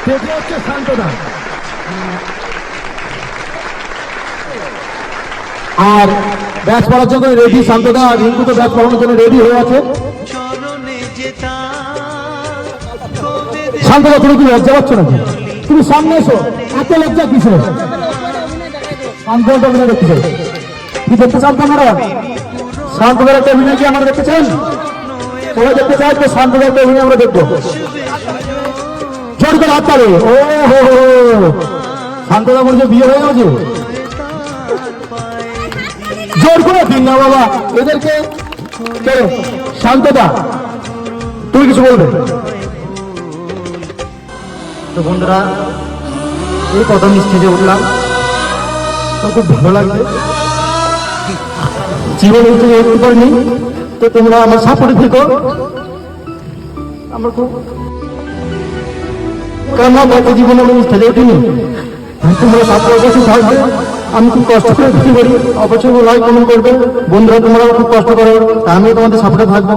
স্টেজে হচ্ছে শান্তদা। আর ব্যাচ পড়ার জন্য রেডি শান্তদা, রিঙ্কু তো ব্যাচ পড়ানোর জন্য রেডি হয়ে আছে। শান্তদা তুমি কি লজ্জা পাচ্ছ নাকি? তুমি সামনে এসো, এত লজ্জা কিসে? শান্তদা অভিনয় দেখতে চাই, কি দেখতে চান আপনারা? শান্তদার একটা অভিনয় কি আমরা দেখতে চান? সবাই দেখতে চাই তো শান্তদার একটা অভিনয় আমরা দেখবো। জোর করে হাত তালে। ও হো হো, শান্তদা বলছে বিয়ে হয়ে গেছে। জোর করে দিন না বাবা এদেরকে। শান্তদা তুমি কিছু বলবে? তো বন্ধুরা, এই প্রথম স্টেজে উঠলাম, তো খুব ভালো লাগছে। জীবনে থেকে উঠতে পারিনি, তো তোমরা আমার সাপোর্টে থেকো। আমার খুব কেন গত জীবনে আমি স্টেজে উঠিনি, তোমরা সাপোর্ট করতে থাকবে। আমি খুব কষ্ট করে উঠতে পারি, অবশ্যই লাইক কমেন্ট করবে। বন্ধুরা তোমরা খুব কষ্ট করো, আমিও তোমাদের সাপোর্টে থাকবো।